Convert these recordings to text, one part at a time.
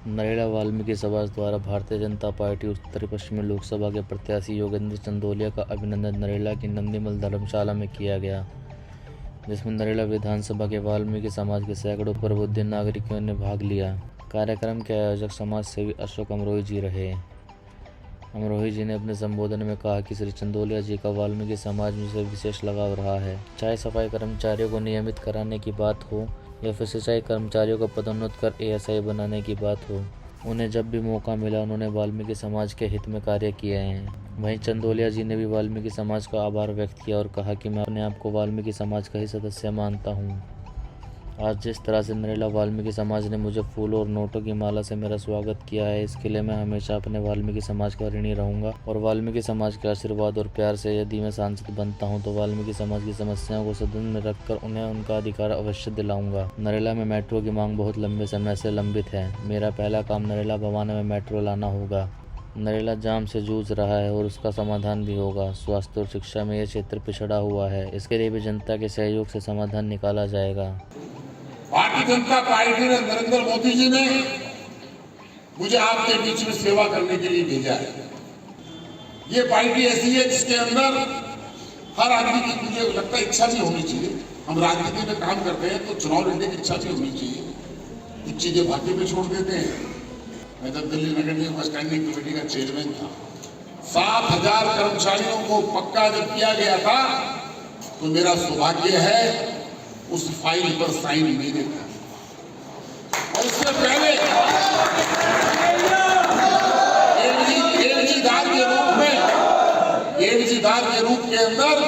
नरेला वाल्मीकि समाज द्वारा भारतीय जनता पार्टी उत्तर पश्चिमी लोकसभा के प्रत्याशी योगेंद्र चंदोलिया का अभिनंदन नरेला की नंदीमल धर्मशाला में किया गया, जिसमें नरेला विधानसभा के वाल्मीकि समाज के सैकड़ों प्रबुद्ध नागरिकों ने भाग लिया। कार्यक्रम के आयोजक समाज सेवी अशोक अमरोही जी रहे। अमरोही जी ने अपने संबोधन में कहा कि श्री चंदोलिया जी का वाल्मीकि समाज में से विशेष लगाव रहा है। चाहे सफाई कर्मचारियों को नियमित कराने की बात हो या फिर सिंचाई कर्मचारियों को पदोन्नत कर एएसआई बनाने की बात हो, उन्हें जब भी मौका मिला उन्होंने वाल्मीकि समाज के हित में कार्य किए हैं। वहीं चंदोलिया जी ने भी वाल्मीकि समाज का आभार व्यक्त किया और कहा कि मैं अपने आप को वाल्मीकि समाज का ही सदस्य मानता हूं। आज जिस तरह से नरेला वाल्मीकि समाज ने मुझे फूलों और नोटों की माला से मेरा स्वागत किया है, इसके लिए मैं हमेशा अपने वाल्मीकि समाज का ऋणी रहूंगा और वाल्मीकि समाज के आशीर्वाद और प्यार से यदि मैं सांसद बनता हूं तो वाल्मीकि समाज की समस्याओं को सदन में रखकर उन्हें उनका अधिकार अवश्य दिलाऊंगा। नरेला में मेट्रो की मांग बहुत लंबे समय से लंबित है। मेरा पहला काम नरेला भवाना में मेट्रो लाना होगा। नरेला जाम से जूझ रहा है और उसका समाधान भी होगा। स्वास्थ्य और शिक्षा में यह क्षेत्र पिछड़ा हुआ है, इसके लिए भी जनता के सहयोग से समाधान निकाला जाएगा। भारतीय जनता पार्टी ने, नरेंद्र मोदी जी ने मुझे आपके बीच में सेवा करने के लिए भेजा है। ये पार्टी ऐसी है जिसके अंदर हर आदमी की, मुझे लगता है, इच्छा भी होनी चाहिए। हम राजनीति में काम करते हैं तो चुनाव लड़ने की इच्छा भी होनी चाहिए। कुछ चीजें भाग्य पे छोड़ देते हैं। मैं जब दिल्ली नगर निगम स्टैंडिंग कमेटी का चेयरमैन था, 7,000 कर्मचारियों को पक्का जब किया गया था तो मेरा सौभाग्य है उस फाइल पर साइन मेरे थे। और उससे पहले एडीजीदार के रूप के अंदर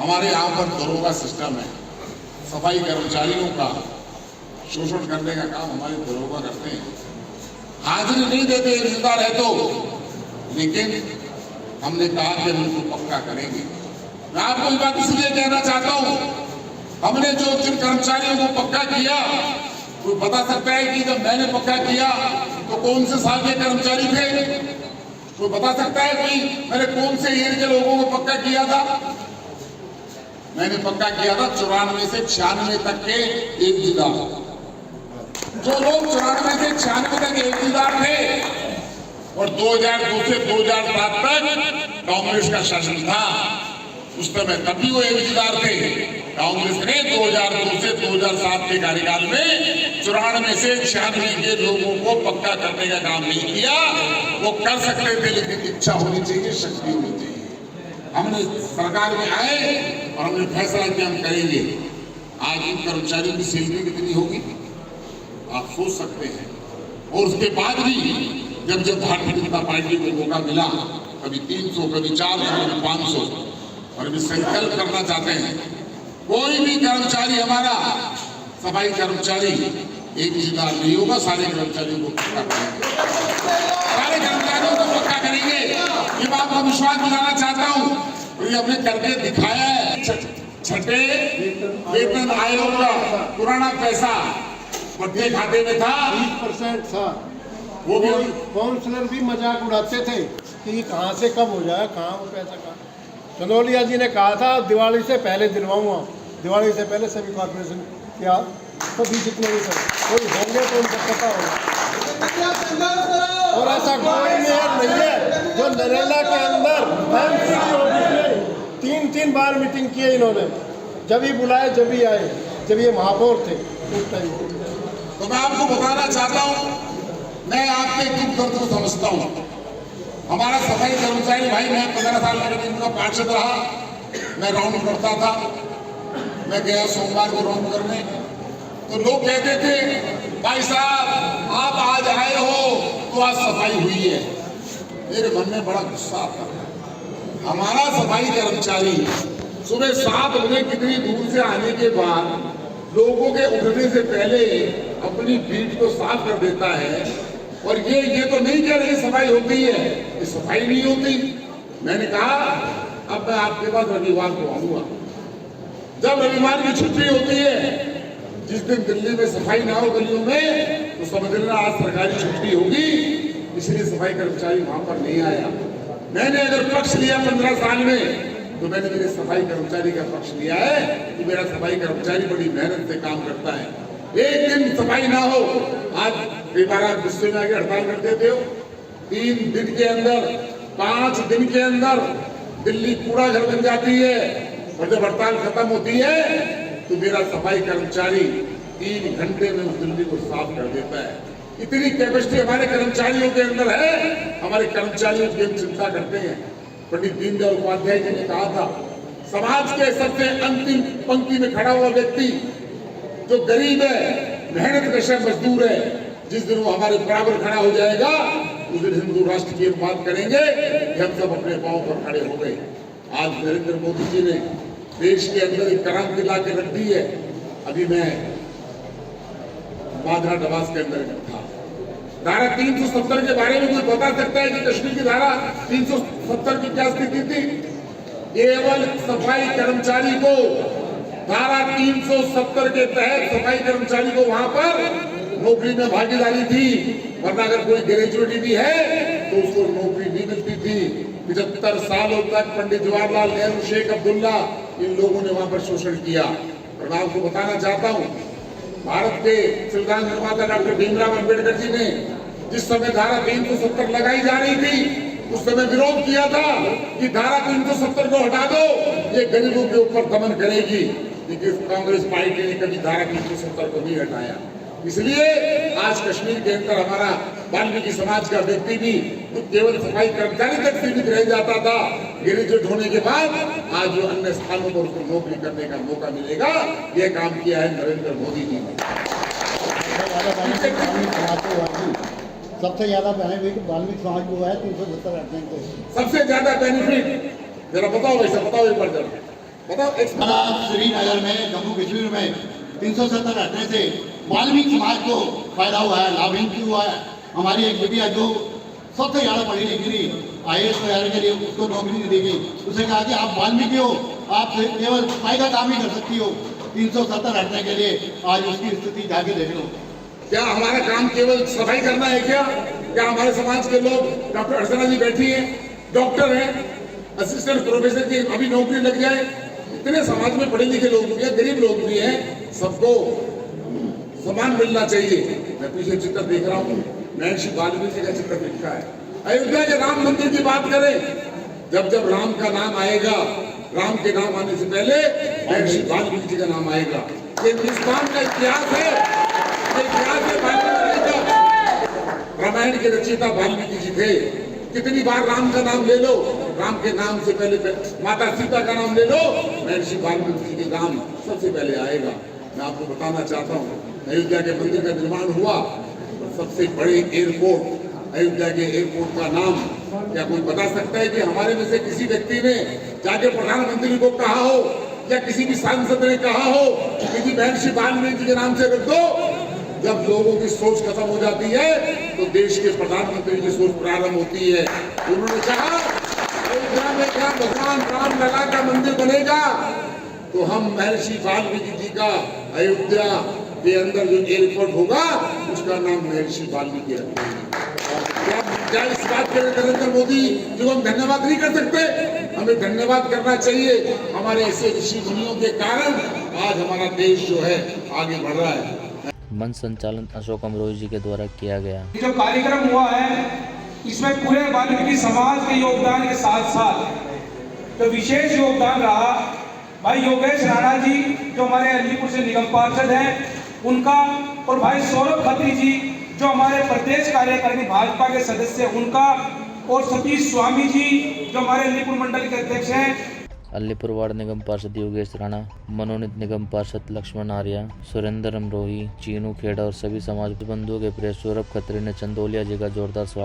हमारे यहाँ पर दरोगा सिस्टम है। सफाई कर्मचारियों का शोषण करने का काम हमारे दरोगा करते हैं। हाजिरी नहीं देते एडीजीदार है तो, लेकिन हमने कहा कि हम उनको पक्का करेंगे। मैं आपको इस बात इसलिए कहना चाहता हूं, हमने जो जिन कर्मचारियों को पक्का किया, कोई बता सकता है कि जब मैंने पक्का किया तो कौन से साल के कर्मचारी थे? कोई बता सकता है कोई मैंने कौन से ईयर के लोगों को पक्का किया था? मैंने पक्का किया था 94 से 96 तक के एडीजीदार। जो लोग 94 से 96 तक एडीजीदार थे और 2002 से 2007 तक कांग्रेस का शासन था, उस समय तब भी वो एडीजीदार थे। कांग्रेस ने 2002 से 2007 के कार्यकाल में 94 से 96 के लोगों को पक्का करने का काम नहीं किया। वो कर सकते थे, लेकिन इच्छा होनी चाहिए, शक्ति होनी चाहिए। हमने सरकार में आए और हमने फैसला किया हम करेंगे। आज इन कर्मचारियों की सैलरी कितनी होगी आप सोच सकते हैं। और उसके बाद भी जब भारतीय जनता पार्टी को मौका मिला, कभी 300, कभी 400, कभी 500, और अभी संकल्प करना चाहते हैं कोई भी कर्मचारी हमारा, सफाई कर्मचारी एडीजीदार नहीं होगा। सारे कर्मचारियों को पक्का करेंगे, सारे कर्मचारियों को पक्का करेंगे। ये बात मैं विश्वास दिलाना चाहता हूँ और ये हमने करके दिखाया है। छठे वेतन आयोग का पुराना पैसा बट्टे खाते में था, 20% था। वो भी काउंसलर भी मजाक उड़ाते थे कि कहाँ से कब हो जाए, कहाँ वो पैसा कहाँ। चंदोलिया जी ने कहा था दिवाली से पहले दिलवाऊंगा। दिवाली से पहले सभी कॉर्पोरेशन क्या सभी जितने भी सब कोई होंगे तो उनको पता होगा। और ऐसा कोई मेयर नहीं है जो नरेला के अंदर एमसीडी ऑफिस में 3-3 बार मीटिंग की है इन्होंने। जब भी बुलाए, जब भी आए, जब ये महापौर थे उस टाइम। तो मैं आपको बताना चाहता हूँ, मैं आपके दुख दर्द को समझता हूँ। हमारा सफाई कर्मचारी भाई, मैं 15 साल का पार्षद रहा, मैं राउंड करता था। मैं गया सोमवार को राउंड करने, तो लोग कहते थे भाई साहब आप आज आए हो तो आज सफाई हुई है। मेरे मन में बड़ा गुस्सा आता है। हमारा सफाई कर्मचारी सुबह 7 बजे कितनी दूर से आने के बाद लोगों के उठने से पहले अपनी बीट को साफ कर देता है, और ये तो नहीं कह रही सफाई होती है, ये सफाई नहीं होती। मैंने कहा अब मैं आपके पास रविवार को आऊंगा। जब रविवार की छुट्टी होती है, जिस दिन दिल्ली में सफाई ना हो गलियों में, तो समझ लेना आज सरकारी छुट्टी होगी, इसलिए सफाई कर्मचारी वहां पर नहीं आया। मैंने अगर पक्ष लिया 15 साल में, तो मैंने मेरे सफाई कर्मचारी का पक्ष लिया है कि मेरा सफाई कर्मचारी बड़ी मेहनत से काम करता है। एक दिन सफाई ना हो, आज कई बार आप गुस्से में आके हड़ताल कर देते हो। 3 दिन के अंदर, 5 दिन के अंदर दिल्ली कूड़ा घर बन जाती है, और जब हड़ताल खत्म होती है तो मेरा सफाई कर्मचारी 3 घंटे में उस दिल्ली को साफ कर देता है। इतनी कैपेसिटी हमारे कर्मचारियों के अंदर है। हमारे कर्मचारियों की हम चिंता करते हैं। पंडित दीनदयाल उपाध्याय जी ने कहा था, समाज के सबसे अंतिम पंक्ति में खड़ा हुआ व्यक्ति जो गरीब है, मेहनत कश मजदूर है, जिस दिन वो हमारे बराबर खड़ा हो जाएगा उस दिन हिंदू राष्ट्र की बात करेंगे कि हम सब अपने पांव पर खड़े हो गए। आज नरेंद्र मोदी जी ने देश के अंदर एक क्रांति ला के रख दी है। अभी मैं बांद्रा डबास के अंदर था। धारा 370 के बारे में कोई बता सकता है कि कश्मीर की धारा 370 की क्या स्थिति थी? केवल सफाई कर्मचारी को धारा 370 के तहत सफाई कर्मचारी को वहां पर नौकरी में भागीदारी थी, वरना अगर कोई ग्रेजुएट भी है तो उसको नौकरी नहीं मिलती थी। 75 सालों तक पंडित जवाहरलाल नेहरू, शेख अब्दुल्ला, इन लोगों ने वहां पर शोषण किया। और मैं आपको बताना चाहता हूं, भारत के संविधान निर्माता डॉक्टर भीमराव अंबेडकर जी ने जिस समय धारा 370 लगाई जा रही थी उस समय विरोध किया था कि धारा 370 को हटा दो, ये गरीबों के ऊपर दमन करेगी। लेकिन कांग्रेस पार्टी ने कभी धारा 370 को नहीं हटाया। इसलिए आज कश्मीर के अंदर हमारा वाल्मीकि समाज का व्यक्ति भी केवल सफाई कर्मचारी तक सीमित रह जाता था। ग्रेजुएट होने के बाद आज जो अन्य स्थानों पर उसको नौकरी करने का मौका मिलेगा, यह काम किया है नरेंद्र मोदी जी ने। सबसे ज्यादा बेनिफिट वाल्मीकि समाज को है 370 हटने को। सबसे ज्यादा बेनिफिट जरा बताओ, वैसा बताओ एक बार जरा बताओ। श्रीनगर में, जम्मू कश्मीर में 370 हटने से वाल्मीकि समाज को फायदा हुआ है, लाभान्वित हुआ है। हमारी एक बेटिया जो सबसे ज्यादा पढ़ी लिखी थी, IAS वगैरह के लिए उसको नौकरी नहीं देगी। उसने कहा कि आप वाल्मीकि हो, आप केवल सफाई का काम ही कर सकती हो। 370 हटने के लिए आज उसकी स्थिति जाके देख लो। क्या हमारा काम केवल सफाई करना है क्या? क्या हमारे समाज के लोग, डॉक्टर अर्चना जी बैठी है, डॉक्टर है, असिस्टेंट प्रोफेसर की अभी नौकरी लग जाए, इतने समाज में पढ़े लिखे लोग भी हैं, गरीब लोग भी हैं, सबको समान मिलना चाहिए। मैं पीछे चित्र देख रहा हूँ, महर्षि वाल्मीकि का चित्र लिखा है। अयोध्या के राम मंदिर की बात करें, जब जब राम का नाम आएगा, राम के नाम आने से पहले महर्षि वाल्मीकि जी का नाम आएगा। ये हिंदुस्तान का इतिहास है, ये इतिहास है वाल्मीकि का। रामायण के रचयिता वाल्मीकि जी थे। कितनी बार राम का नाम ले लो, राम के नाम से पहले माता सीता का नाम ले लो, महर्षि वाल्मीकि जी के नाम सबसे पहले आएगा। मैं आपको बताना चाहता हूँ, अयोध्या के मंदिर का निर्माण हुआ, सबसे बड़े एयरपोर्ट, अयोध्या के एयरपोर्ट का नाम क्या कोई बता सकता है कि हमारे में से किसी व्यक्ति ने जाके प्रधानमंत्री को कहा हो या किसी भी सांसद ने कहा हो कि महर्षि वाल्मीकि जी के नाम से रख दो? जब लोगों की सोच खत्म हो जाती है तो देश के प्रधानमंत्री की सोच प्रारंभ होती है। उन्होंने कहा अयोध्या में क्या भगवान राम लला का मंदिर बनेगा तो हम महर्षि वाल्मीकि जी का अयोध्या के अंदर जो एयरपोर्ट होगा उसका नाम महर्षि वाल्मीकि रखेंगे। क्या इस बात के लिए नरेंद्र मोदी जो हम धन्यवाद नहीं कर सकते? हमें धन्यवाद करना चाहिए। हमारे ऐसे ऋषि मुनियों के कारण आज हमारा देश जो है आगे बढ़ रहा है। मंच संचालन अशोक अमरोही जी के द्वारा किया गया। जो कार्यक्रम हुआ है इसमें पूरे वाल्मीकि समाज के योगदान के साथ साथ जो विशेष योगदान रहा भाई योगेश राणा जी जो हमारे अलीपुर से निगम पार्षद हैं उनका, और भाई सौरभ खत्री जी जो हमारे प्रदेश कार्यकारिणी भाजपा के सदस्य हैं उनका, और सतीश स्वामी जी जो हमारे अलीपुर मंडल के अध्यक्ष हैं। अलीपुर वार्ड निगम पार्षद योगेश राणा, मनोनीत निगम पार्षद लक्ष्मण आर्या, सुरेंद्र अमरोही, चीनू खेड़ा और सभी समाज बंधुओं के प्रिय सौरभ खत्री ने चंदौलिया जी का जोरदार स्वागत